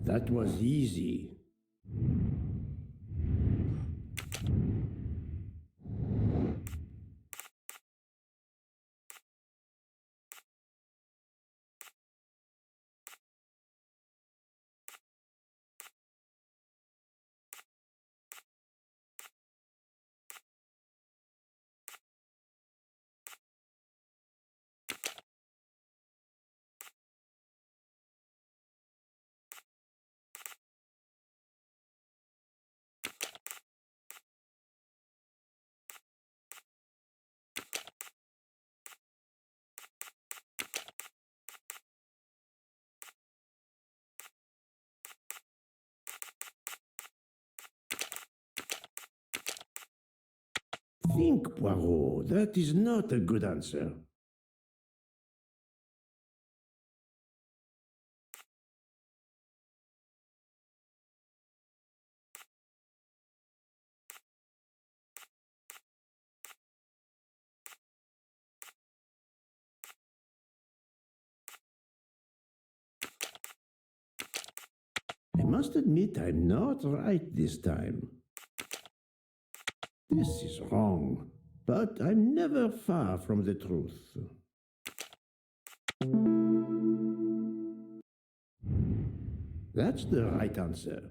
That was easy. Think, Poirot. That is not a good answer. I must admit I'm not right this time. This is wrong, but I'm never far from the truth. That's the right answer.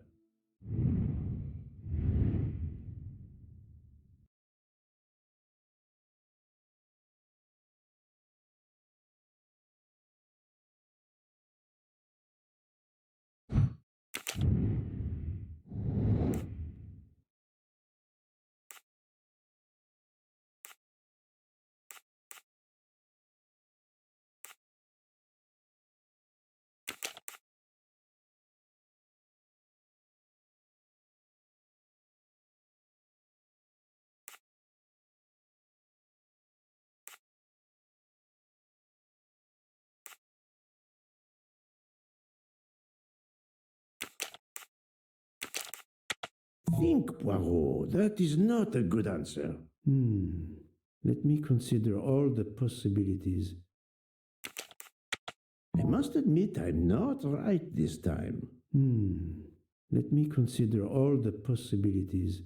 Think, Poirot. That is not a good answer. Let me consider all the possibilities. I must admit I'm not right this time. Let me consider all the possibilities.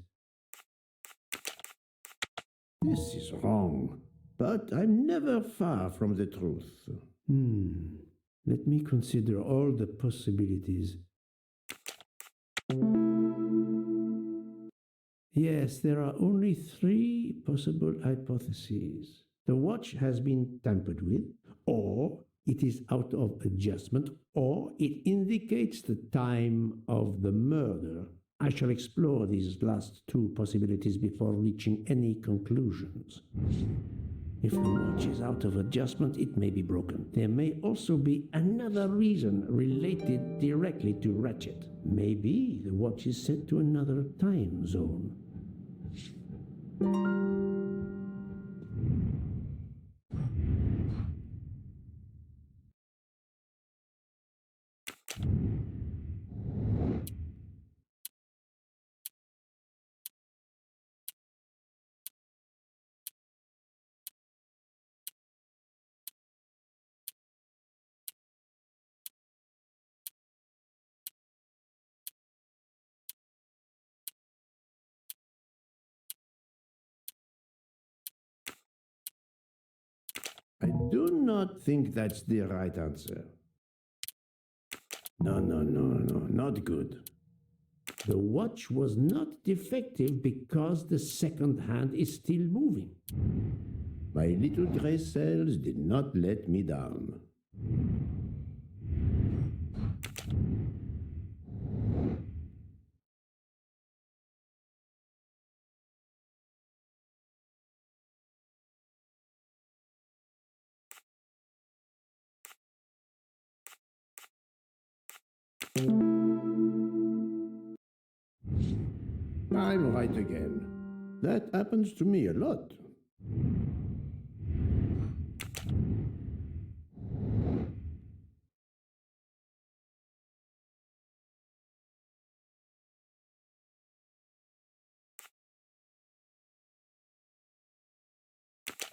This is wrong, but I'm never far from the truth. Let me consider all the possibilities. Yes, there are only three possible hypotheses. The watch has been tampered with, or it is out of adjustment, or it indicates the time of the murder. I shall explore these last two possibilities before reaching any conclusions. If the watch is out of adjustment, it may be broken. There may also be another reason related directly to Ratchet. Maybe the watch is set to another time zone. I do not think that's the right answer. No, not good. The watch was not defective because the second hand is still moving. My little gray cells did not let me down. I'm right again. That happens to me a lot.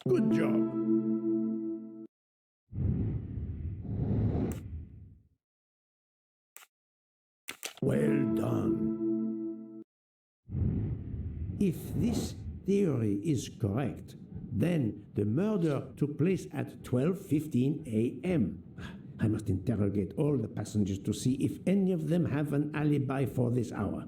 Good job. Well done. If this theory is correct, then the murder took place at 12:15 a.m. I must interrogate all the passengers to see if any of them have an alibi for this hour.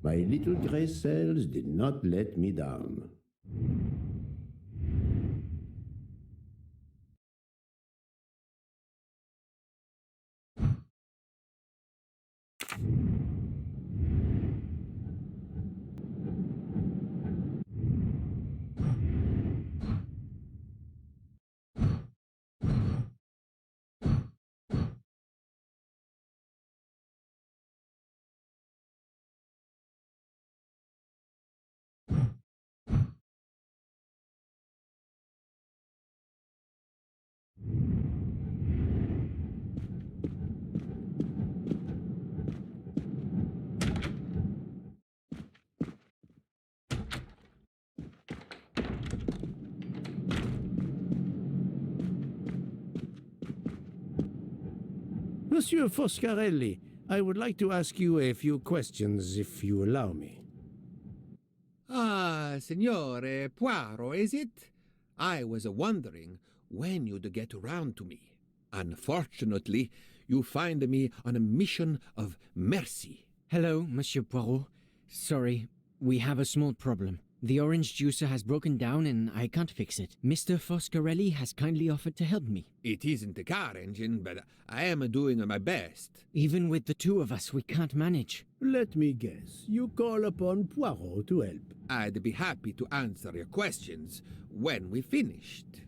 My little gray cells did not let me down. Monsieur Foscarelli, I would like to ask you a few questions, if you allow me. Ah, Signore Poirot, is it? I was wondering when you'd get around to me. Unfortunately, you find me on a mission of mercy. Hello, Monsieur Poirot. Sorry, we have a small problem. The orange juicer has broken down and I can't fix it. Mr. Foscarelli has kindly offered to help me. It isn't a car engine, but I am doing my best. Even with the two of us, we can't manage. Let me guess, you call upon Poirot to help. I'd be happy to answer your questions when we finished.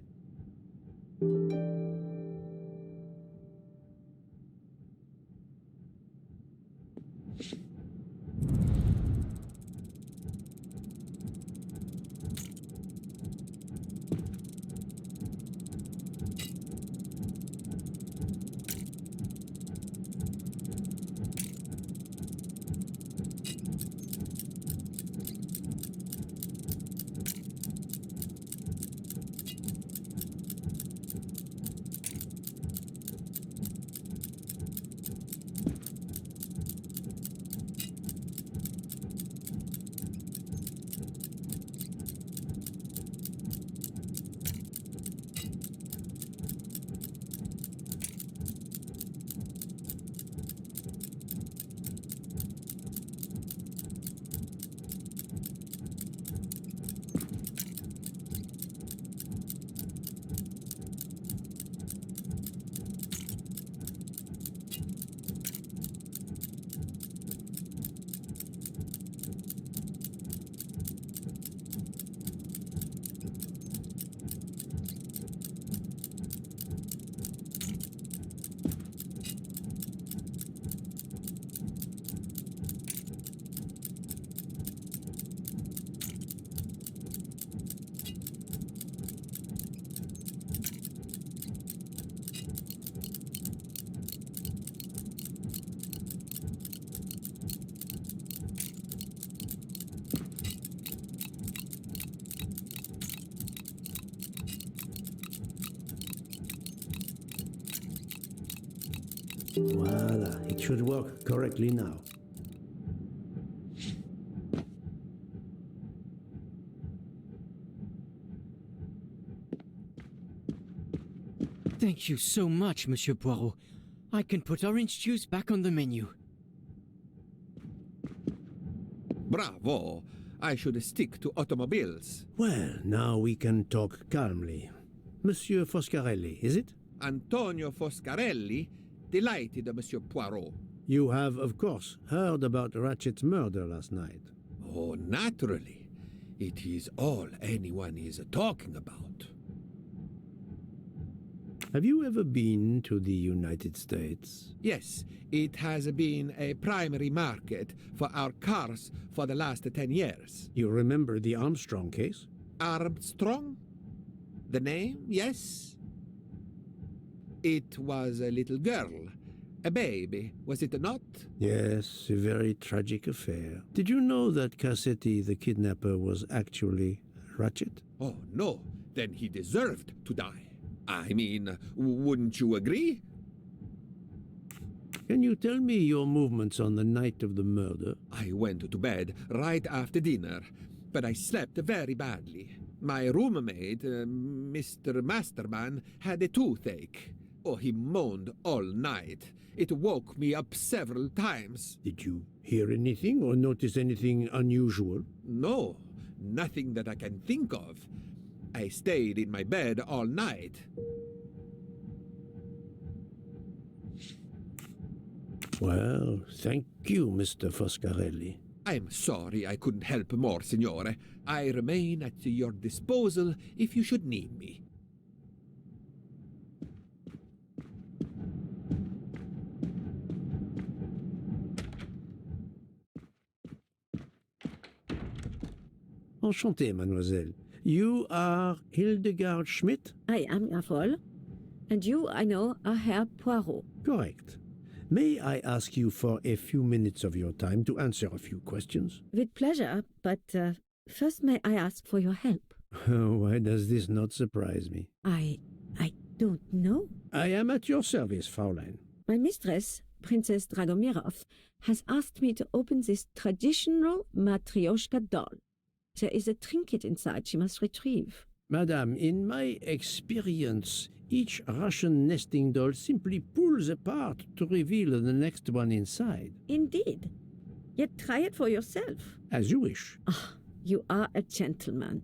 Voila, it should work correctly now. Thank you so much, Monsieur Poirot. I can put orange juice back on the menu. Bravo! I should stick to automobiles. Well, now we can talk calmly. Monsieur Foscarelli, is it? Antonio Foscarelli, delighted, Monsieur Poirot. You have, of course, heard about Ratchet's murder last night. Oh, naturally. It is all anyone is talking about. Have you ever been to the United States? Yes, it has been a primary market for our cars for the last 10 years. You remember the Armstrong case? Armstrong? The name, yes? It was a little girl. A baby, was it not? Yes, a very tragic affair. Did you know that Cassetti, the kidnapper, was actually Ratchet? Oh, no. Then he deserved to die. I mean, wouldn't you agree? Can you tell me your movements on the night of the murder? I went to bed right after dinner, but I slept very badly. My roommate, Mr. Masterman, had a toothache. Oh, he moaned all night. It woke me up several times. Did you hear anything or notice anything unusual? No, nothing that I can think of. I stayed in my bed all night. Well, thank you, Mr. Foscarelli. I'm sorry I couldn't help more, Signore. I remain at your disposal if you should need me. Enchanté, mademoiselle. You are Hildegard Schmidt? I am, Herr Voll. And you, I know, are Herr Poirot. Correct. May I ask you for a few minutes of your time to answer a few questions? With pleasure, but first may I ask for your help? Why does this not surprise me? I don't know. I am at your service, Fraulein. My mistress, Princess Dragomirov, has asked me to open this traditional Matryoshka doll. There is a trinket inside she must retrieve. Madame, in my experience, each Russian nesting doll simply pulls apart to reveal the next one inside. Indeed. Yet try it for yourself. As you wish. Ah, you are a gentleman.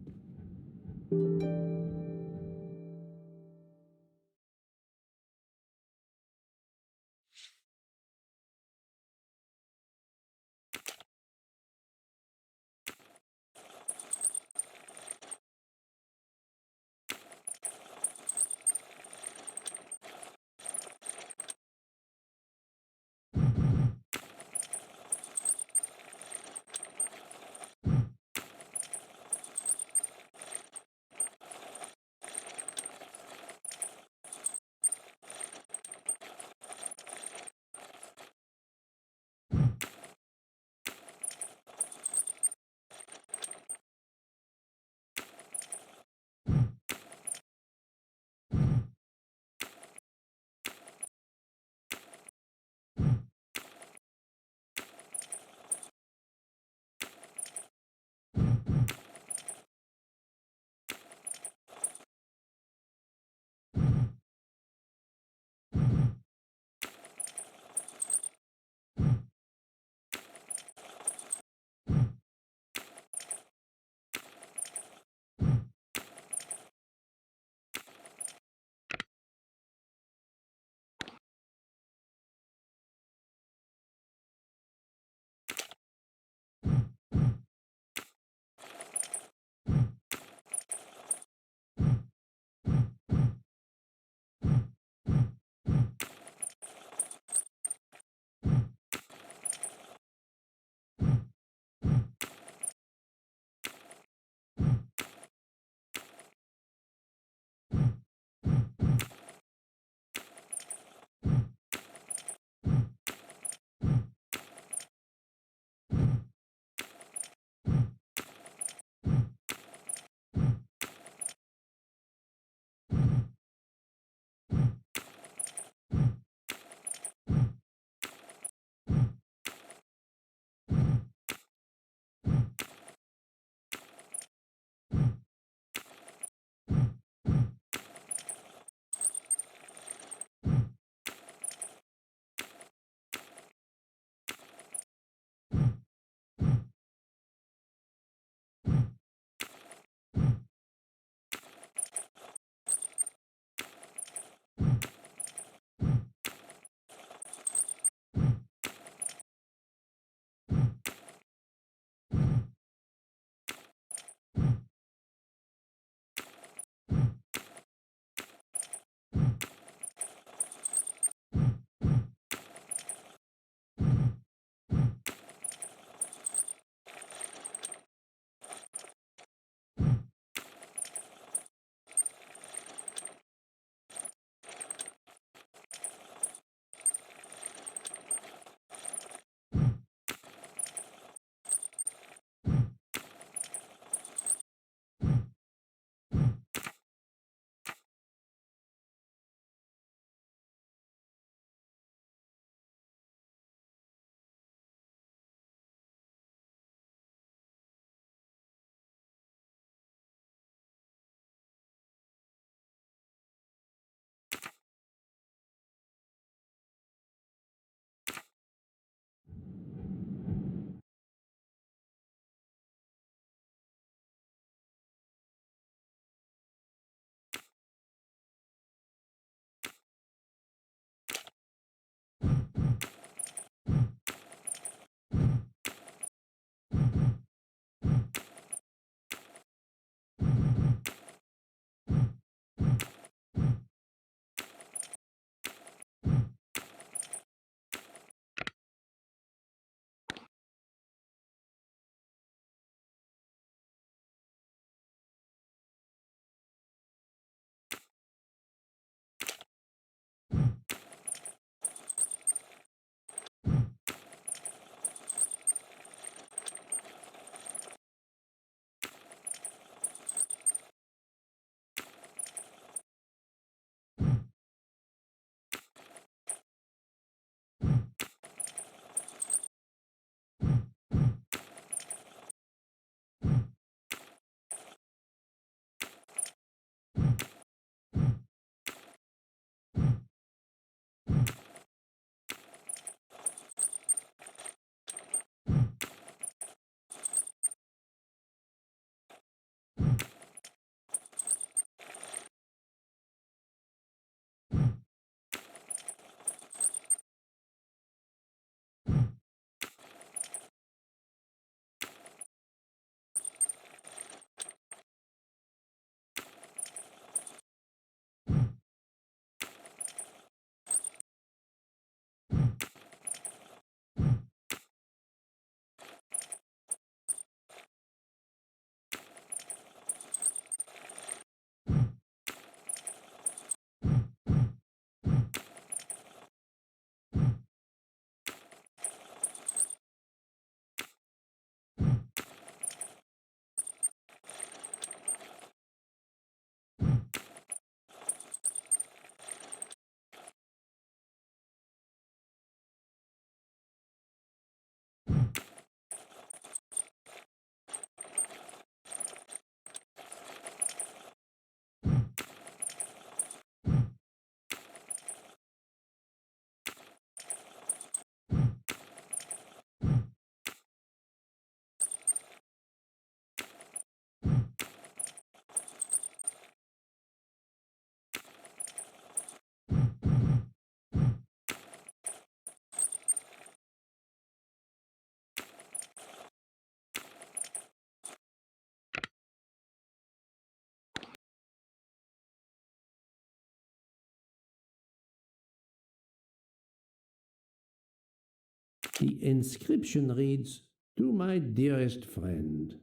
The inscription reads, "To my dearest friend."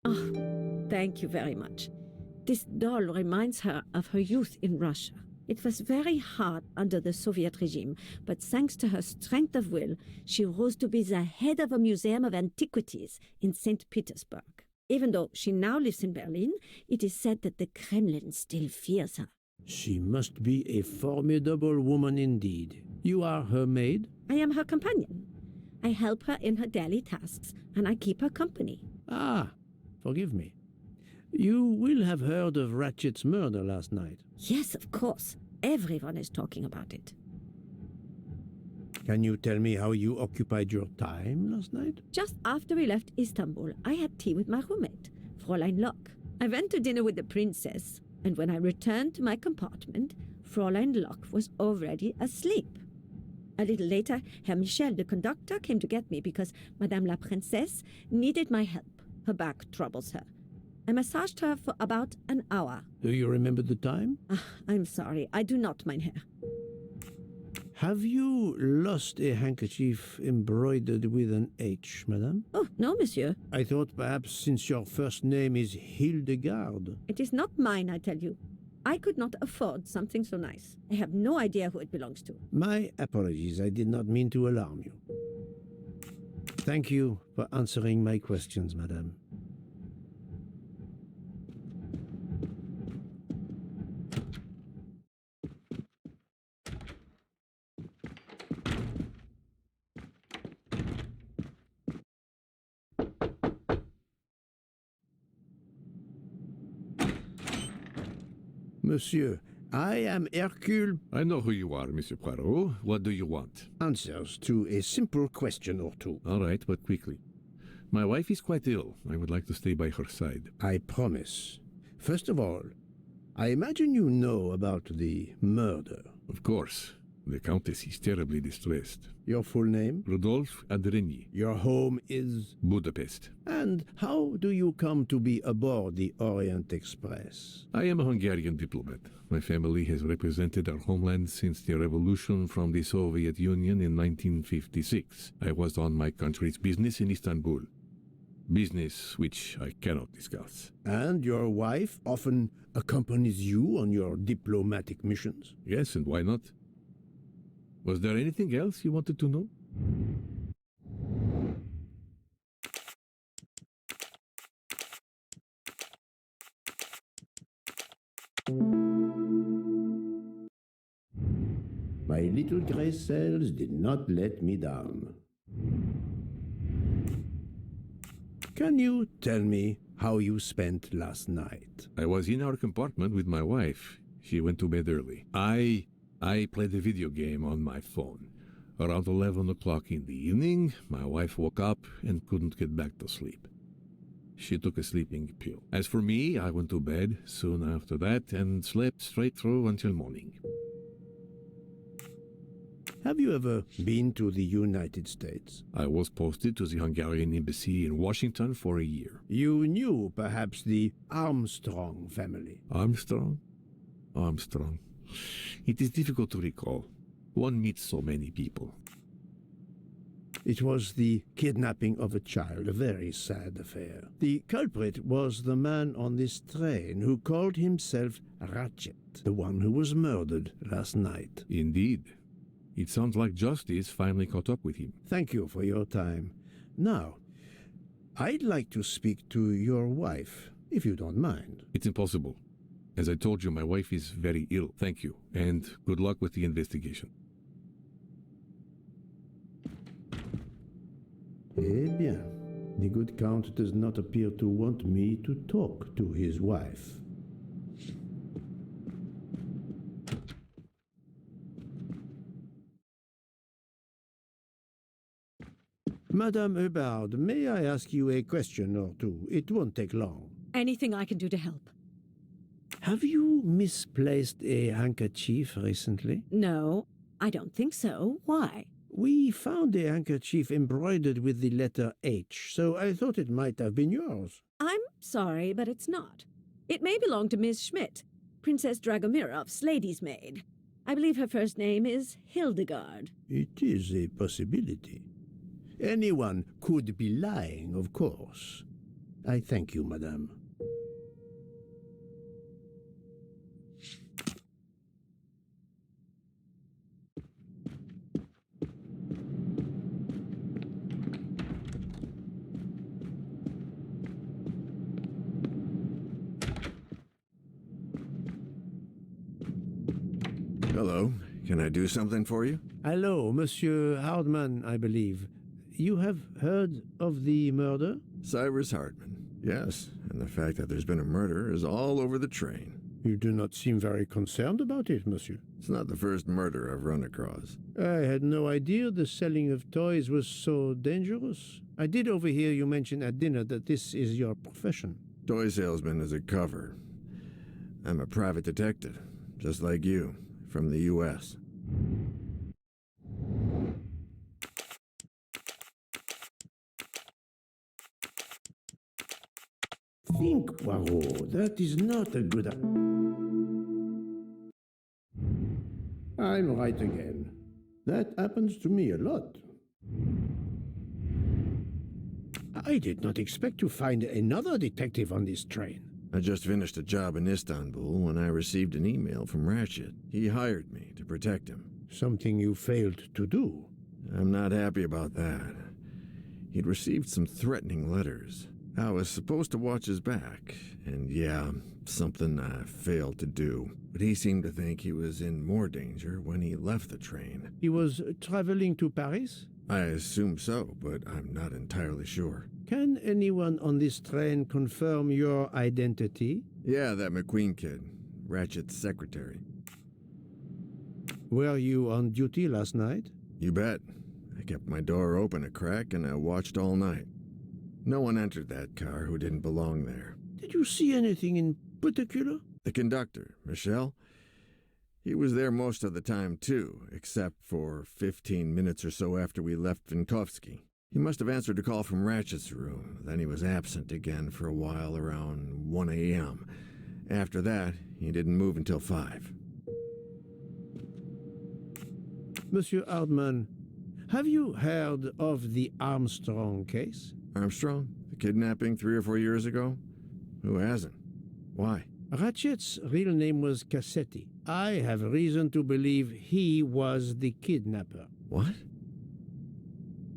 Oh, thank you very much. This doll reminds her of her youth in Russia. It was very hard under the Soviet regime, but thanks to her strength of will, she rose to be the head of a museum of antiquities in St. Petersburg. Even though she now lives in Berlin, it is said that the Kremlin still fears her. She must be a formidable woman indeed. You are her maid? I am her companion. I help her in her daily tasks, and I keep her company. Ah, forgive me. You will have heard of Ratchet's murder last night. Yes, of course. Everyone is talking about it. Can you tell me how you occupied your time last night? Just after we left Istanbul, I had tea with my roommate, Fräulein Locke. I went to dinner with the princess, and when I returned to my compartment, Fräulein Locke was already asleep. A little later, Herr Michel, the conductor, came to get me because Madame la Princesse needed my help. Her back troubles her. I massaged her for about an hour. Do you remember the time? I'm sorry, I do not, mein Herr. Have you lost a handkerchief embroidered with an H, madame? Oh, no, monsieur. I thought perhaps since your first name is Hildegard. It is not mine, I tell you. I could not afford something so nice. I have no idea who it belongs to. My apologies, I did not mean to alarm you. Thank you for answering my questions, madame. Monsieur, I am Hercule. I know who you are, Monsieur Poirot. What do you want? Answers to a simple question or two. All right, but quickly. My wife is quite ill. I would like to stay by her side. I promise. First of all, I imagine you know about the murder. Of course. The Countess is terribly distressed. Your full name? Rodolphe Adreny. Your home is? Budapest. And how do you come to be aboard the Orient Express? I am a Hungarian diplomat. My family has represented our homeland since the revolution from the Soviet Union in 1956. I was on my country's business in Istanbul. Business which I cannot discuss. And your wife often accompanies you on your diplomatic missions? Yes, and why not? Was there anything else you wanted to know? My little gray cells did not let me down. Can you tell me how you spent last night? I was in our compartment with my wife. She went to bed early. I played a video game on my phone. Around 11 o'clock in the evening, my wife woke up and couldn't get back to sleep. She took a sleeping pill. As for me, I went to bed soon after that and slept straight through until morning. Have you ever been to the United States? I was posted to the Hungarian embassy in Washington for a year. You knew perhaps the Armstrong family. Armstrong? It is difficult to recall. One meets so many people. It was the kidnapping of a child, a very sad affair. The culprit was the man on this train who called himself Ratchet, the one who was murdered last night. Indeed. It sounds like justice finally caught up with him. Thank you for your time. Now, I'd like to speak to your wife, if you don't mind. It's impossible. As I told you, my wife is very ill. Thank you, and good luck with the investigation. Eh bien, the good Count does not appear to want me to talk to his wife. Madame Hubbard, may I ask you a question or two? It won't take long. Anything I can do to help? Have you misplaced a handkerchief recently? No, I don't think so. Why? We found a handkerchief embroidered with the letter H, so I thought it might have been yours. I'm sorry, but it's not. It may belong to Miss Schmidt, Princess Dragomirov's lady's maid. I believe her first name is Hildegard. It is a possibility. Anyone could be lying, of course. I thank you, madame. Hello. Can I do something for you? Hello, Monsieur Hardman, I believe. You have heard of the murder? Cyrus Hartman. Yes, and the fact that there's been a murder is all over the train. You do not seem very concerned about it, monsieur. It's not the first murder I've run across. I had no idea the selling of toys was so dangerous. I did overhear you mention at dinner that this is your profession. Toy salesman is a cover. I'm a private detective, just like you, from the U.S. Think, Poirot. That is not a good... I'm right again. That happens to me a lot. I did not expect to find another detective on this train. I just finished a job in Istanbul when I received an email from Ratchet. He hired me to protect him. Something you failed to do. I'm not happy about that. He'd received some threatening letters. I was supposed to watch his back, and yeah, something I failed to do. But he seemed to think he was in more danger when he left the train. He was traveling to Paris? I assume so, but I'm not entirely sure. Can anyone on this train confirm your identity? Yeah, that McQueen kid, Ratchet's secretary. Were you on duty last night? You bet. I kept my door open a crack and I watched all night. No one entered that car who didn't belong there. Did you see anything in particular? The conductor, Michel, he was there most of the time too, except for 15 minutes or so after we left Vinkovsky. He must have answered a call from Ratchet's room, then he was absent again for a while around 1 a.m. After that, he didn't move until 5. Monsieur Hardman, have you heard of the Armstrong case? Armstrong? The kidnapping 3 or 4 years ago? Who hasn't? Why? Ratchet's real name was Cassetti. I have reason to believe he was the kidnapper. What?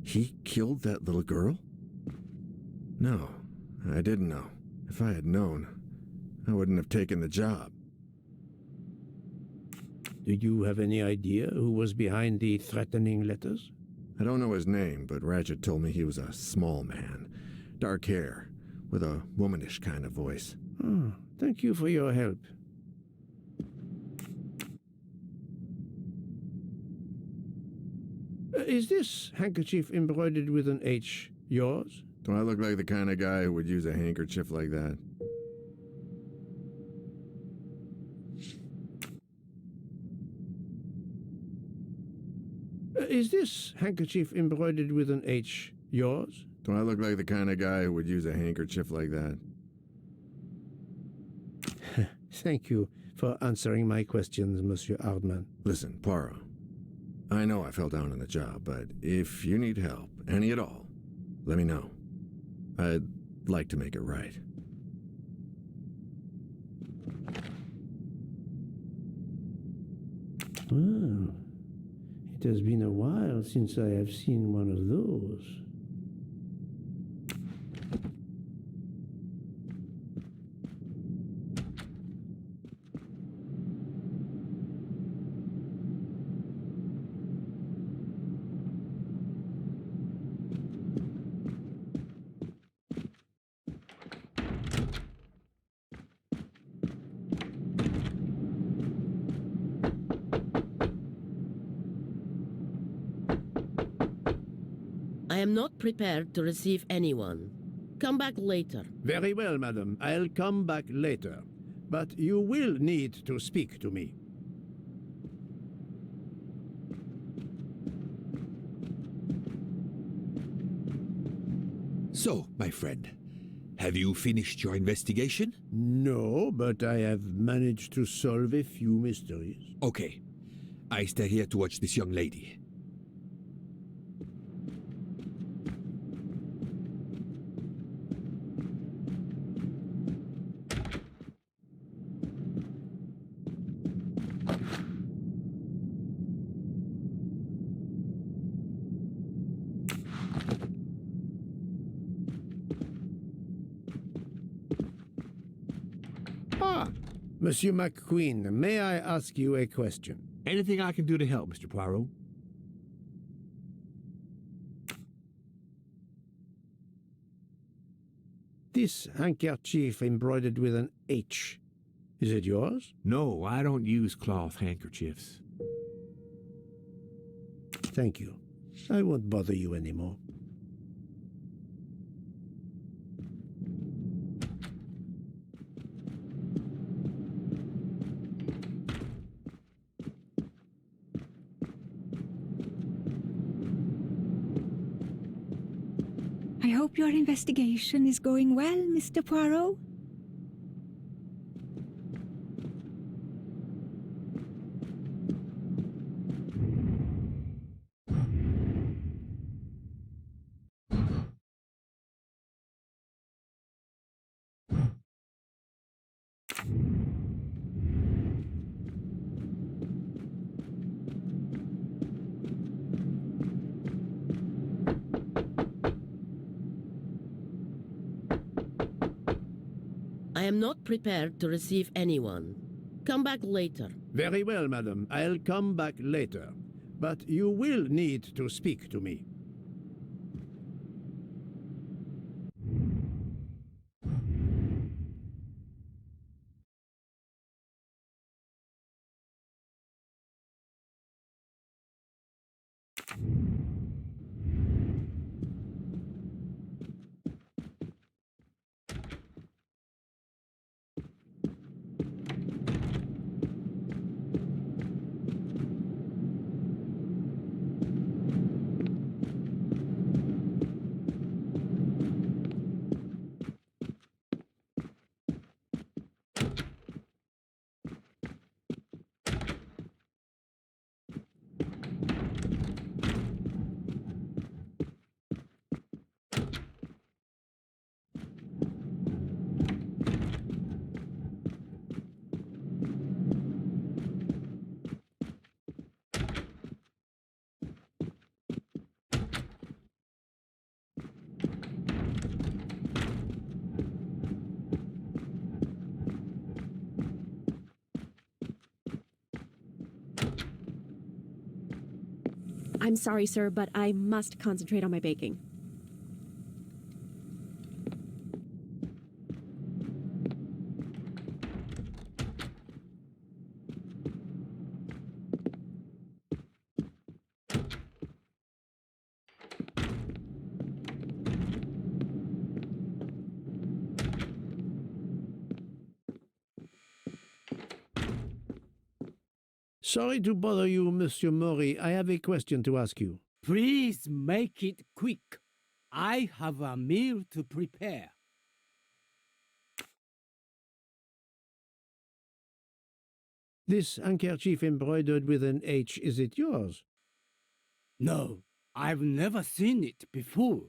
He killed that little girl? No, I didn't know. If I had known, I wouldn't have taken the job. Do you have any idea who was behind the threatening letters? I don't know his name, but Ratchet told me he was a small man. Dark hair, with a womanish kind of voice. Oh, thank you for your help. Is this handkerchief embroidered with an H yours? Do I look like the kind of guy who would use a handkerchief like that? Is this handkerchief embroidered with an H yours? Do I look like the kind of guy who would use a handkerchief like that? Thank you for answering my questions, Monsieur Hardman. Listen, Poirot, I know I fell down on the job, but if you need help, any at all, let me know. I'd like to make it right. Oh, it has been a while since I have seen one of those. I am not prepared to receive anyone. Come back later. Very well, madam. I'll come back later. But you will need to speak to me. So, my friend, have you finished your investigation? No, but I have managed to solve a few mysteries. Okay. I stay here to watch this young lady. Ah, Monsieur McQueen, may I ask you a question? Anything I can do to help, Mr. Poirot? This handkerchief embroidered with an H, is it yours? No, I don't use cloth handkerchiefs. Thank you. I won't bother you anymore. I hope your investigation is going well, Mr. Poirot. I am not prepared to receive anyone. Come back later. Very well, madam. I'll come back later. But you will need to speak to me. I'm sorry, sir, but I must concentrate on my baking. Sorry to bother you, Monsieur Maury. I have a question to ask you. Please make it quick. I have a meal to prepare. This handkerchief embroidered with an H, is it yours? No, I've never seen it before.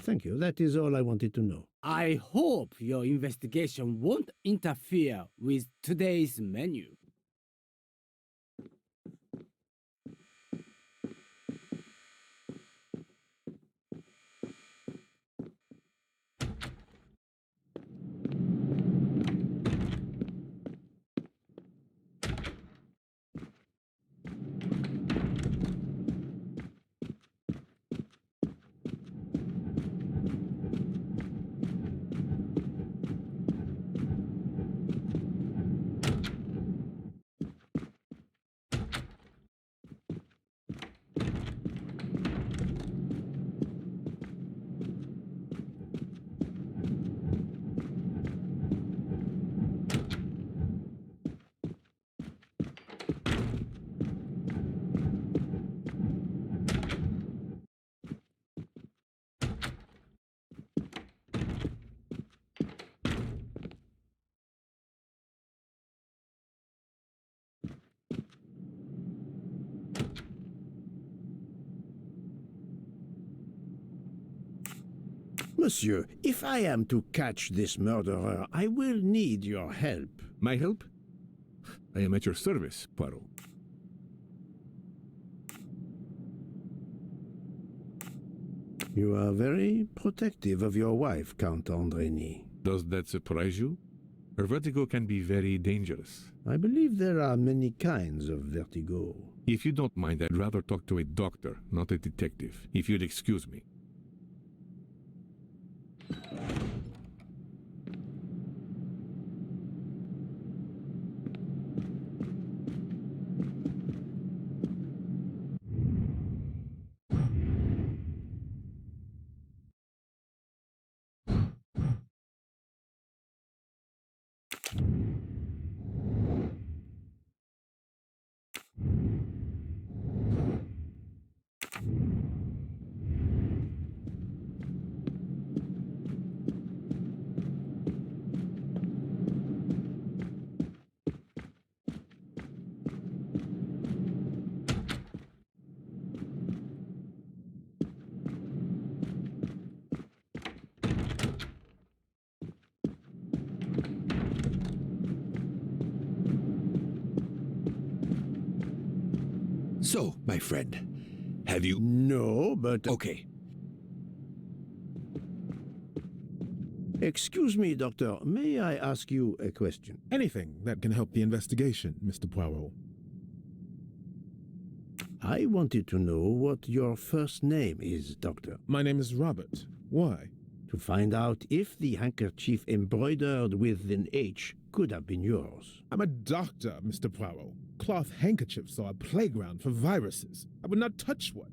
Thank you. That is all I wanted to know. I hope your investigation won't interfere with today's menu. Monsieur, if I am to catch this murderer, I will need your help. My help? I am at your service, Poirot. You are very protective of your wife, Count Andrény. Does that surprise you? Her vertigo can be very dangerous. I believe there are many kinds of vertigo. If you don't mind, I'd rather talk to a doctor, not a detective, if you'd excuse me. So, my friend, have you... No, but... Okay. Excuse me, Doctor. May I ask you a question? Anything that can help the investigation, Mr. Poirot. I wanted to know what your first name is, Doctor. My name is Robert. Why? To find out if the handkerchief embroidered with an H could have been yours. I'm a doctor, Mr. Poirot. Cloth handkerchiefs are a playground for viruses. I would not touch one.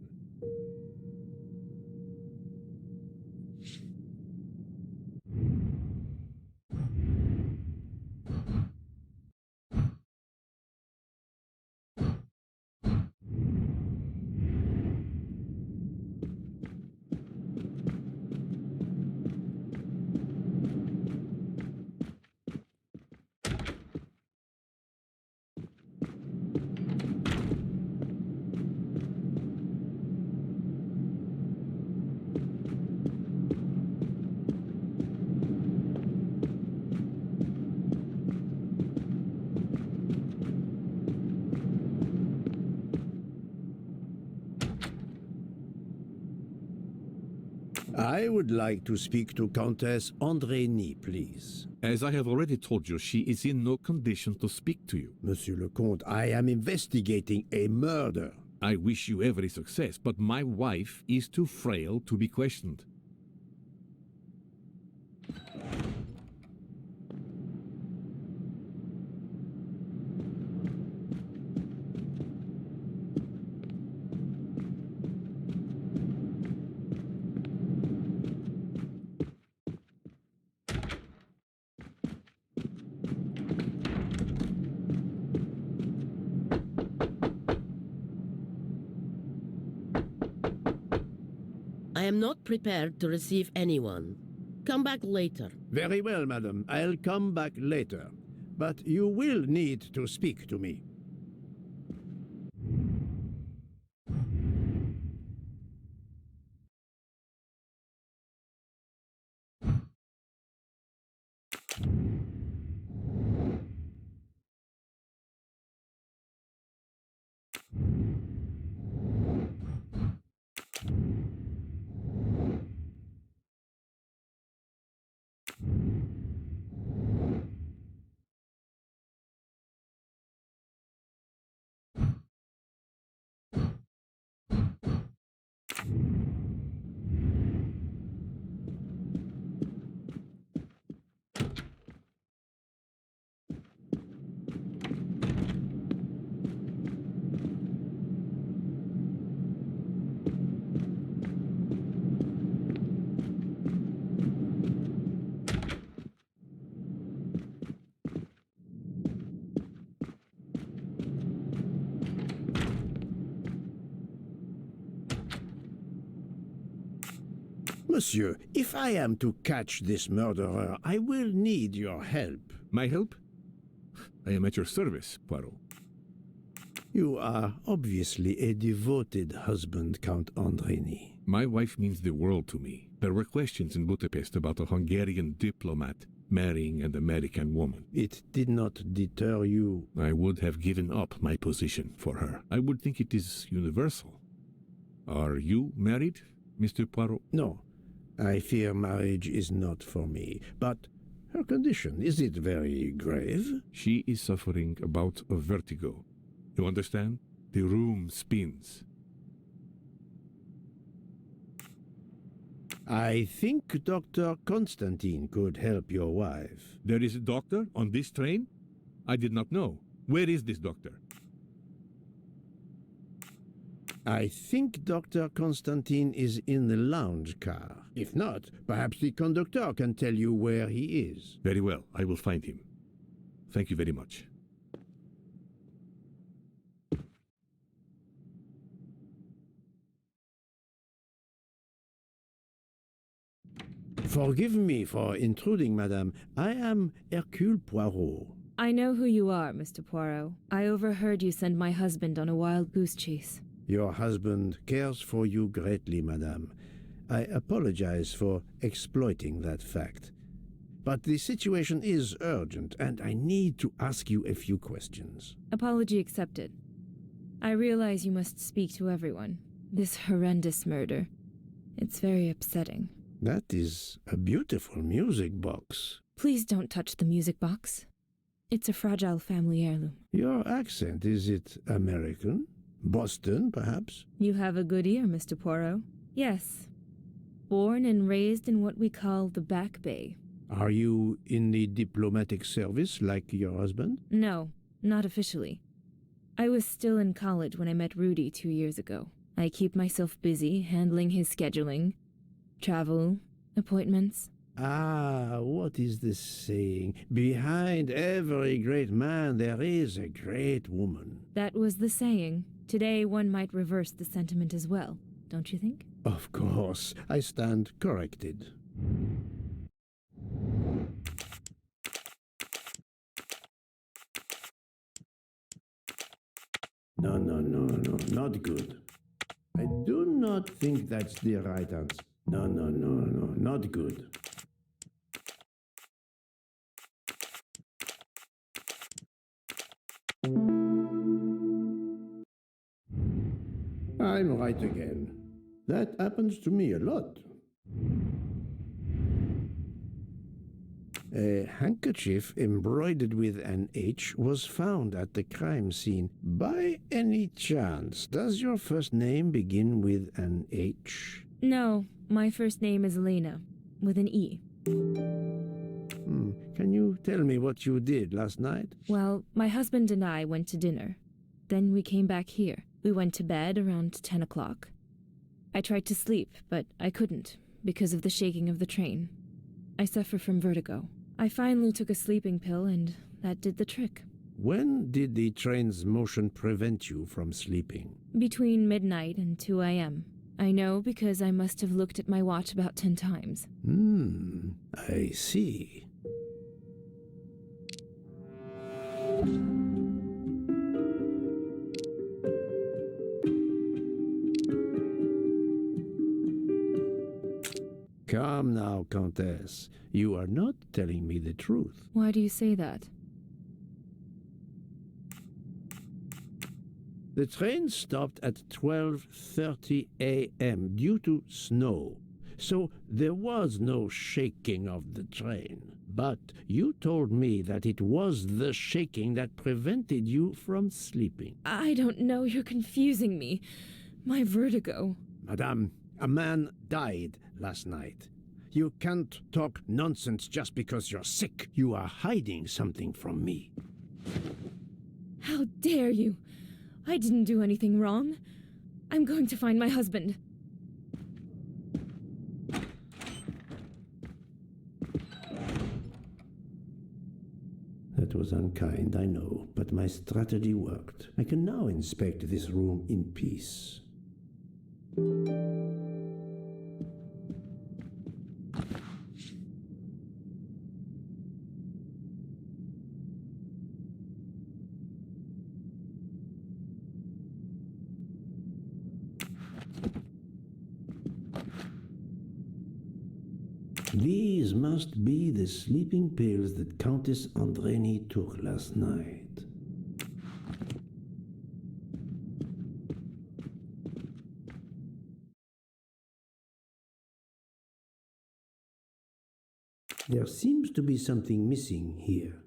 I would like to speak to Countess Andrény, please. As I have already told you, she is in no condition to speak to you. Monsieur le Comte, I am investigating a murder. I wish you every success, but my wife is too frail to be questioned. I am not prepared to receive anyone. Come back later. Very well, madam. I'll come back later. But you will need to speak to me. Monsieur, if I am to catch this murderer, I will need your help. My help? I am at your service, Poirot. You are obviously a devoted husband, Count Andrény. My wife means the world to me. There were questions in Budapest about a Hungarian diplomat marrying an American woman. It did not deter you. I would have given up my position for her. I would think it is universal. Are you married, Mr. Poirot? No, I fear marriage is not for me. But her condition, is it very grave? She is suffering a bout of vertigo. You understand? The room spins. I think Dr. Constantine could help your wife. There is a doctor on this train? I did not know. Where is this doctor? I think Dr. Constantine is in the lounge car. If not, perhaps the conductor can tell you where he is. Very well, I will find him. Thank you very much. Forgive me for intruding, madame. I am Hercule Poirot. I know who you are, Mr. Poirot. I overheard you send my husband on a wild goose chase. Your husband cares for you greatly, madame. I apologize for exploiting that fact. But the situation is urgent, and I need to ask you a few questions. Apology accepted. I realize you must speak to everyone. This horrendous murder. It's very upsetting. That is a beautiful music box. Please don't touch the music box. It's a fragile family heirloom. Your accent, is it American? Boston, perhaps? You have a good ear, Mr. Poirot. Yes. Born and raised in what we call the Back Bay. Are you in the diplomatic service like your husband? No, not officially. I was still in college when I met Rudy 2 years ago. I keep myself busy handling his scheduling, travel, appointments. Ah, what is the saying? Behind every great man there is a great woman. That was the saying. Today one might reverse the sentiment as well, don't you think? Of course, I stand corrected. No, not good. I do not think that's the right answer. No, not good. I'm right again. That happens to me a lot. A handkerchief embroidered with an H was found at the crime scene. By any chance, does your first name begin with an H? No, my first name is Elena, with an E. Can you tell me what you did last night? Well, my husband and I went to dinner. Then we came back here. We went to bed around 10 o'clock. I tried to sleep, but I couldn't, because of the shaking of the train. I suffer from vertigo. I finally took a sleeping pill, and that did the trick. When did the train's motion prevent you from sleeping? Between midnight and 2 a.m. I know because I must have looked at my watch about 10 times. I see. Come now, Countess. You are not telling me the truth. Why do you say that? The train stopped at 12:30 a.m. due to snow, so there was no shaking of the train. But you told me that it was the shaking that prevented you from sleeping. I don't know, you're confusing me. My vertigo. Madame, a man died last night. You can't talk nonsense just because you're sick. You are hiding something from me. How dare you? I didn't do anything wrong. I'm going to find my husband. That was unkind, I know, but my strategy worked. I can now inspect this room in peace. These must be the sleeping pills that Countess Andreni took last night. There seems to be something missing here.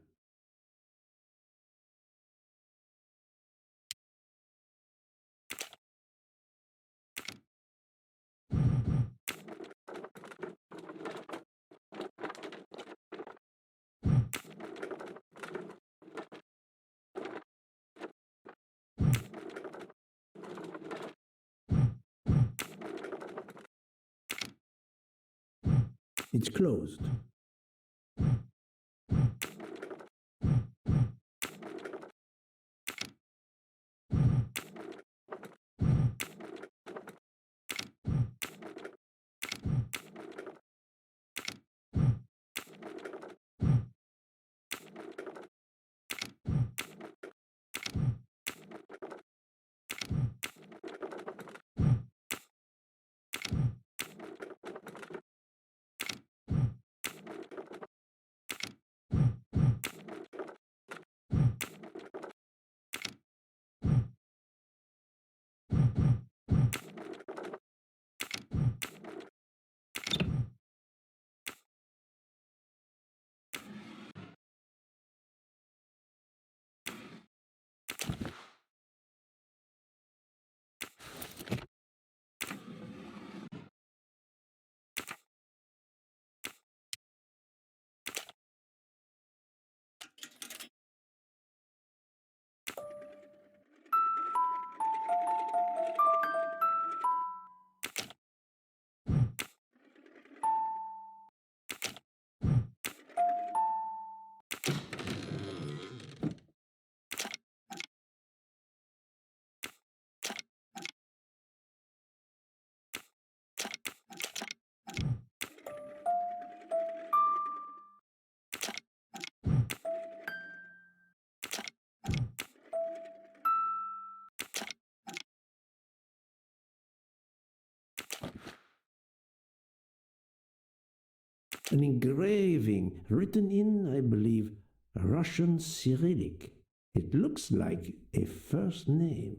It's closed. An engraving written in, I believe, Russian Cyrillic. It looks like a first name.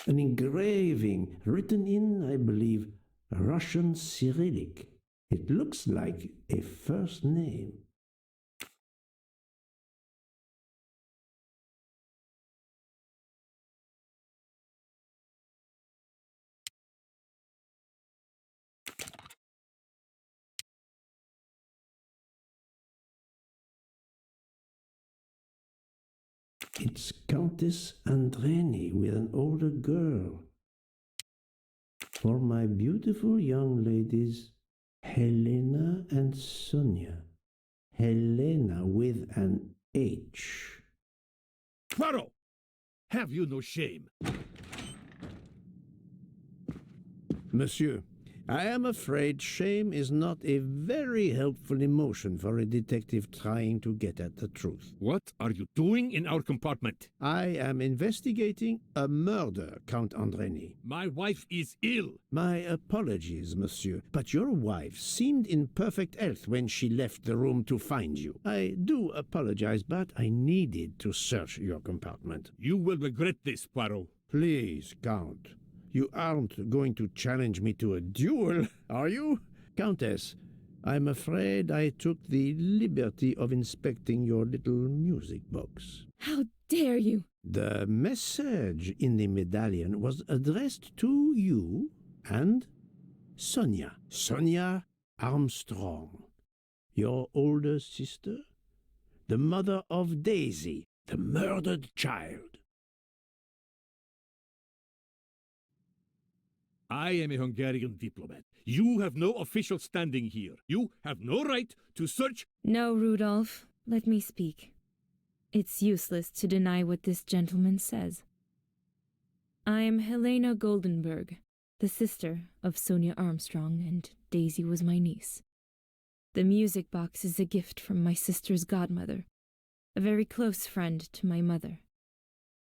An engraving written in, I believe, Russian Cyrillic. It looks like a first name. It's Countess Andreni with an older girl. For my beautiful young ladies, Helena and Sonia. Helena with an H. Poirot! Have you no shame? Monsieur, I am afraid shame is not a very helpful emotion for a detective trying to get at the truth. What are you doing in our compartment? I am investigating a murder, Count Andreni. My wife is ill. My apologies, monsieur, but your wife seemed in perfect health when she left the room to find you. I do apologize, but I needed to search your compartment. You will regret this, Poirot. Please, Count. You aren't going to challenge me to a duel, are you? Countess, I'm afraid I took the liberty of inspecting your little music box. How dare you! The message in the medallion was addressed to you and Sonia Armstrong, your older sister, the mother of Daisy, the murdered child. I am a Hungarian diplomat. You have no official standing here. You have no right to search. No, Rudolph, let me speak. It's useless to deny what this gentleman says. I am Helena Goldenberg, the sister of Sonia Armstrong, and Daisy was my niece. The music box is a gift from my sister's godmother, a very close friend to my mother.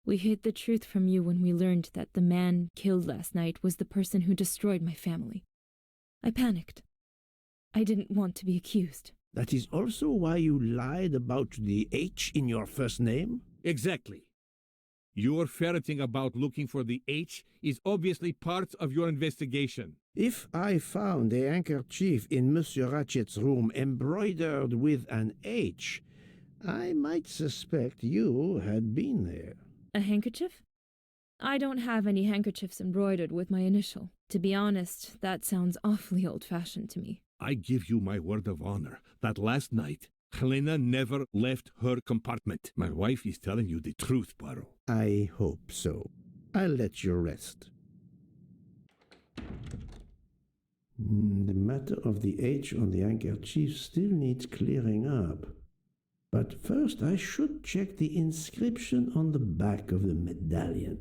We hid the truth from you when we learned that the man killed last night was the person who destroyed my family. I panicked. I didn't want to be accused. That is also why you lied about the H in your first name? Exactly. Your ferreting about looking for the H is obviously part of your investigation. If I found a handkerchief in Monsieur Ratchet's room embroidered with an H, I might suspect you had been there. A handkerchief? I don't have any handkerchiefs embroidered with my initial. To be honest, that sounds awfully old-fashioned to me. I give you my word of honor that last night, Helena never left her compartment. My wife is telling you the truth, Poirot. I hope so. I'll let you rest. The matter of the H on the handkerchief still needs clearing up. But first I should check the inscription on the back of the medallion.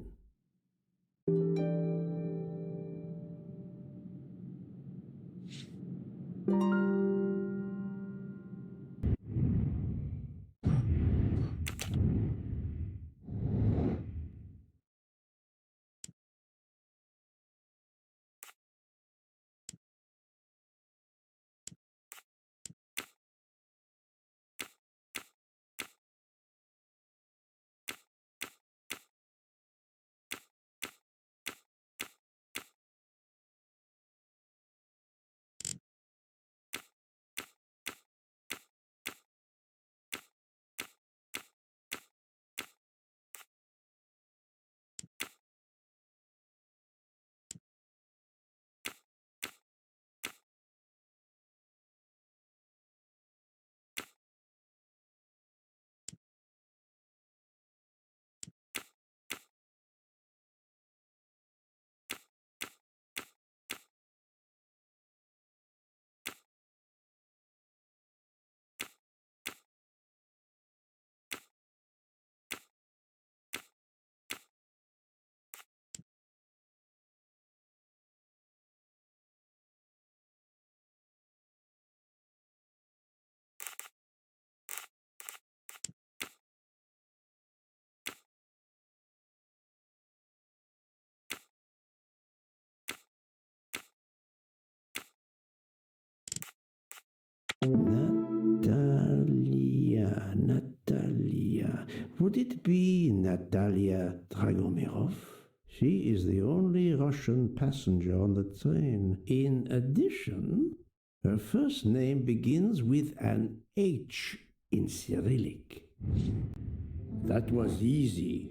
Natalia. Would it be Natalia Dragomirov? She is the only Russian passenger on the train. In addition, her first name begins with an H in Cyrillic. That was easy.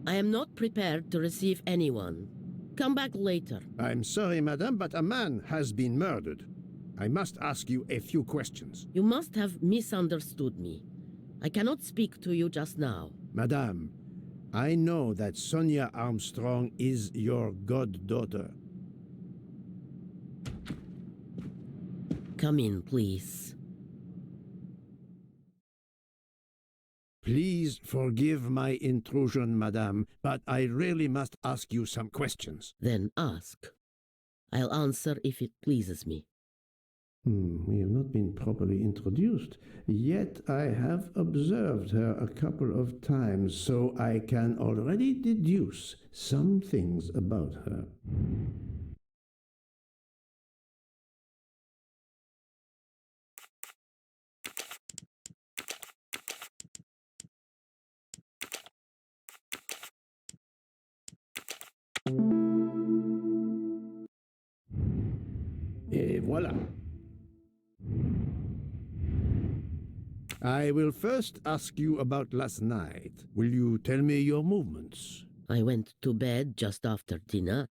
I I am not prepared to receive anyone. Come back later. I'm sorry, madame, but a man has been murdered. I must ask you a few questions. You must have misunderstood me. I cannot speak to you just now. Madame, I know that Sonia Armstrong is your goddaughter. Come in, please. Please forgive my intrusion, madame, but I really must ask you some questions. Then ask. I'll answer if it pleases me. We have not been properly introduced, yet I have observed her a couple of times, so I can already deduce some things about her. Et voilà. I will first ask you about last night. Will you tell me your movements? I went to bed just after dinner.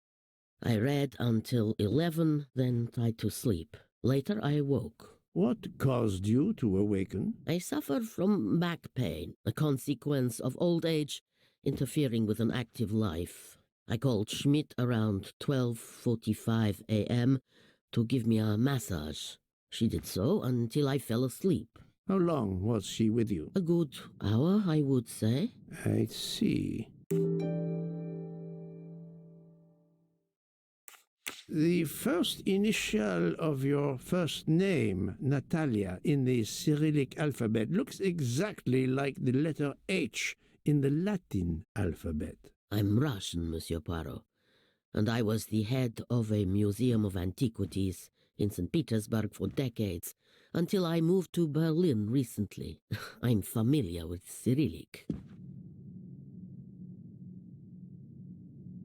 I read until 11, then tried to sleep. Later I woke. What caused you to awaken? I suffer from back pain, a consequence of old age interfering with an active life. I called Schmidt around 12:45 a.m. to give me a massage. She did so until I fell asleep. How long was she with you? A good hour, I would say. I see. The first initial of your first name, Natalia, in the Cyrillic alphabet looks exactly like the letter H in the Latin alphabet. I'm Russian, Monsieur Poirot, and I was the head of a museum of antiquities in St. Petersburg for decades, until I moved to Berlin recently. I'm familiar with Cyrillic.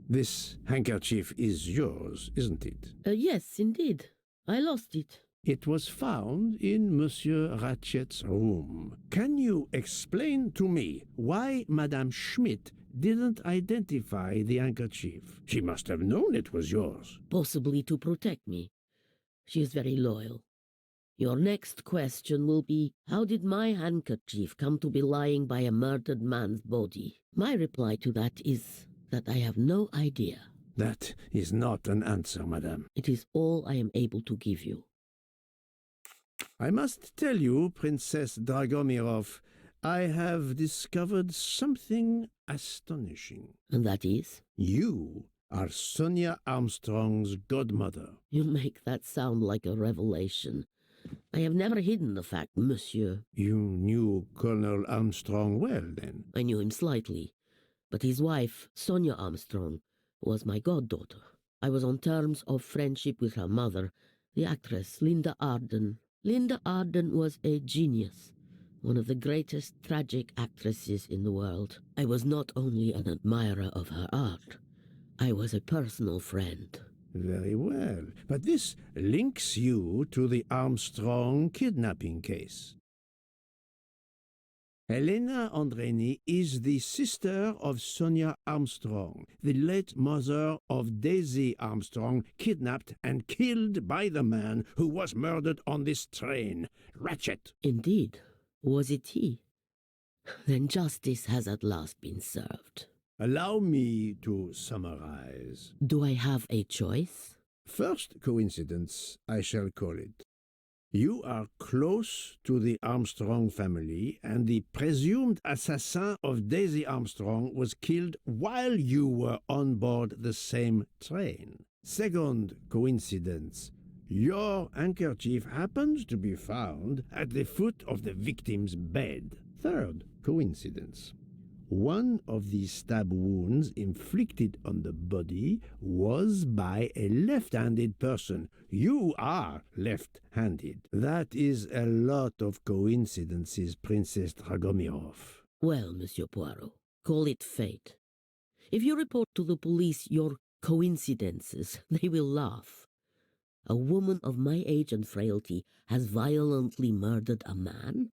This handkerchief is yours, isn't it? Yes, indeed. I lost it. It was found in Monsieur Ratchet's room. Can you explain to me why Madame Schmidt didn't identify the handkerchief? She must have known it was yours. Possibly to protect me. She is very loyal. Your next question will be, how did my handkerchief come to be lying by a murdered man's body? My reply to that is that I have no idea. That is not an answer, madame. It is all I am able to give you. I must tell you, Princess Dragomirov, I have discovered something astonishing. And that is? You are Sonia Armstrong's godmother. You make that sound like a revelation. I have never hidden the fact, monsieur. You knew Colonel Armstrong well, then? I knew him slightly, but his wife, Sonia Armstrong, was my goddaughter. I was on terms of friendship with her mother, the actress Linda Arden. Linda Arden was a genius, one of the greatest tragic actresses in the world. I was not only an admirer of her art, I was a personal friend. Very well, but this links you to the Armstrong kidnapping case. Helena Andreni is the sister of Sonia Armstrong, the late mother of Daisy Armstrong, kidnapped and killed by the man who was murdered on this train, Ratchet. Indeed. Was it he? Then justice has at last been served. Allow me to summarize. Do I have a choice? First coincidence, I shall call it. You are close to the Armstrong family, and the presumed assassin of Daisy Armstrong was killed while you were on board the same train. Second coincidence. Your handkerchief happens to be found at the foot of the victim's bed. Third coincidence. One of the stab wounds inflicted on the body was by a left-handed person. You are left-handed. That is a lot of coincidences, Princess Dragomirov. Well, Monsieur Poirot, call it fate. If you report to the police your coincidences, they will laugh. A woman of my age and frailty has violently murdered a man?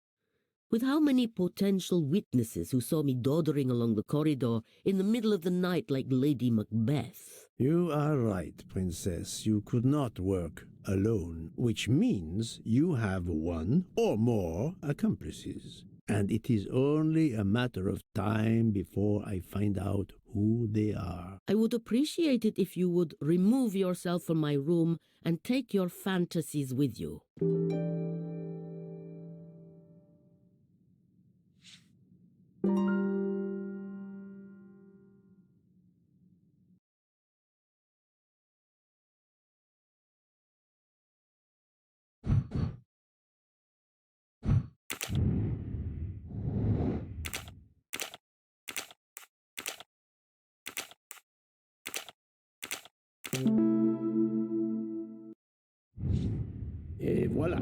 With how many potential witnesses who saw me doddering along the corridor in the middle of the night like Lady Macbeth? You are right, Princess. You could not work alone, which means you have one or more accomplices. And it is only a matter of time before I find out who they are. I would appreciate it if you would remove yourself from my room and take your fantasies with you. Et voilà.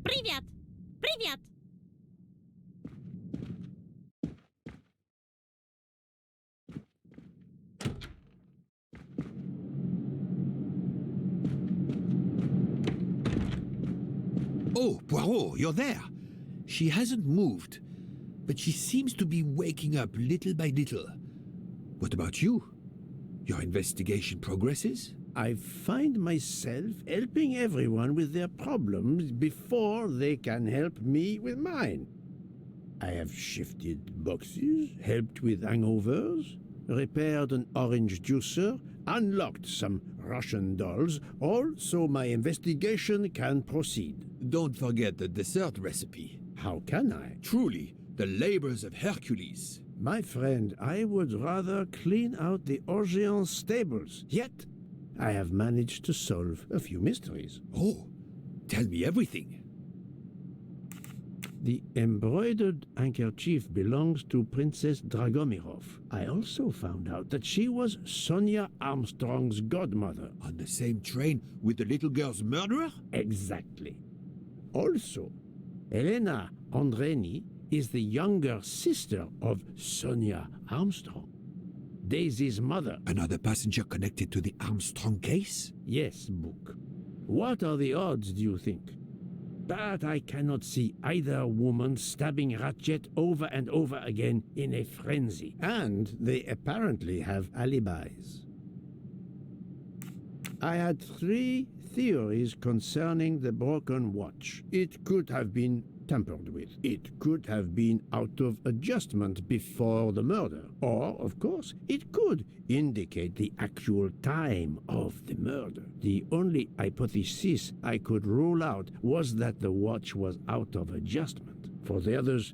Привет! Привет! Oh, Poirot, you're there. She hasn't moved, but she seems to be waking up little by little. What about you? Your investigation progresses? I find myself helping everyone with their problems before they can help me with mine. I have shifted boxes, helped with hangovers, repaired an orange juicer, unlocked some Russian dolls, all so my investigation can proceed. Don't forget the dessert recipe. How can I? Truly, the labors of Hercules. My friend, I would rather clean out the Orient stables. Yet, I have managed to solve a few mysteries. Oh, tell me everything. The embroidered handkerchief belongs to Princess Dragomirov. I also found out that she was Sonia Armstrong's godmother. On the same train with the little girl's murderer? Exactly. Also, Elena Andreni is the younger sister of Sonia Armstrong, Daisy's mother. Another passenger connected to the Armstrong case? Yes, Book. What are the odds, do you think? But I cannot see either woman stabbing Ratchet over and over again in a frenzy. And they apparently have alibis. I had 3 theories concerning the broken watch. It could have been tampered with. It could have been out of adjustment before the murder. Or, of course, it could indicate the actual time of the murder. The only hypothesis I could rule out was that the watch was out of adjustment. For the others,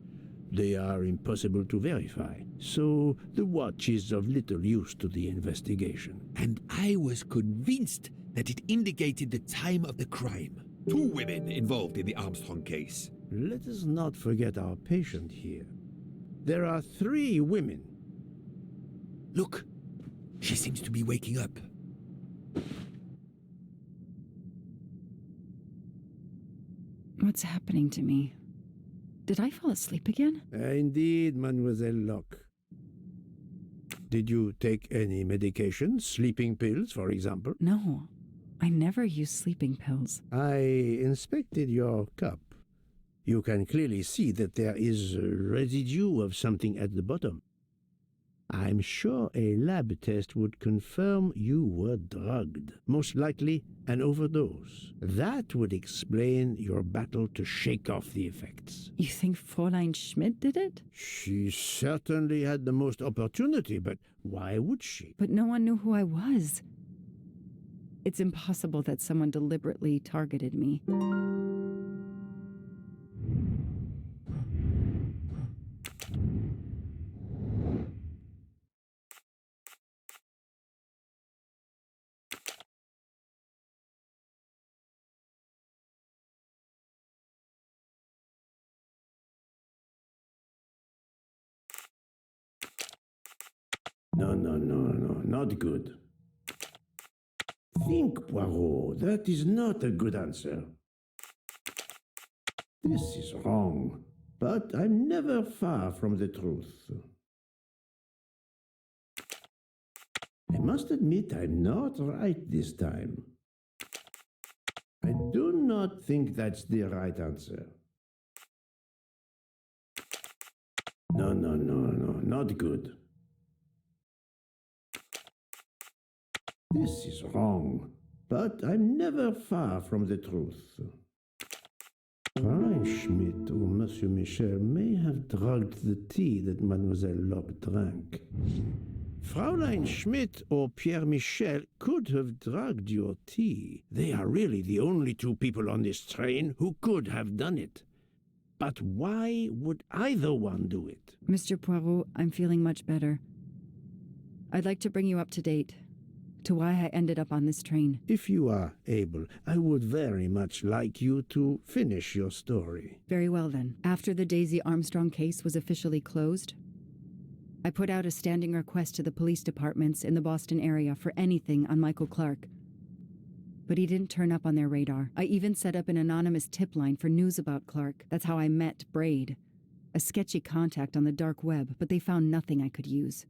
they are impossible to verify. So the watch is of little use to the investigation. And I was convinced that it indicated the time of the crime. 2 women involved in the Armstrong case. Let us not forget our patient here. There are 3 women. Look, she seems to be waking up. What's happening to me? Did I fall asleep again? Indeed, Mademoiselle Locke. Did you take any medication? Sleeping pills, for example? No, I never use sleeping pills. I inspected your cup. You can clearly see that there is a residue of something at the bottom. I'm sure a lab test would confirm you were drugged, most likely an overdose. That would explain your battle to shake off the effects. You think Fräulein Schmidt did it? She certainly had the most opportunity, but why would she? But no one knew who I was. It's impossible that someone deliberately targeted me. No, not good. Think, Poirot, that is not a good answer. This is wrong, but I'm never far from the truth. I must admit I'm not right this time. I do not think that's the right answer. No, not good. This is wrong, but I'm never far from the truth. Fräulein Schmidt or Monsieur Michel may have drugged the tea that Mademoiselle Locke drank. Fräulein Schmidt or Pierre Michel could have drugged your tea. They are really the only two people on this train who could have done it. But why would either one do it? Mr. Poirot, I'm feeling much better. I'd like to bring you up to date to why I ended up on this train. If you are able, I would very much like you to finish your story. Very well then. After the Daisy Armstrong case was officially closed, I put out a standing request to the police departments in the Boston area for anything on Michael Clark. But he didn't turn up on their radar. I even set up an anonymous tip line for news about Clark. That's how I met Braid, a sketchy contact on the dark web, but they found nothing I could use.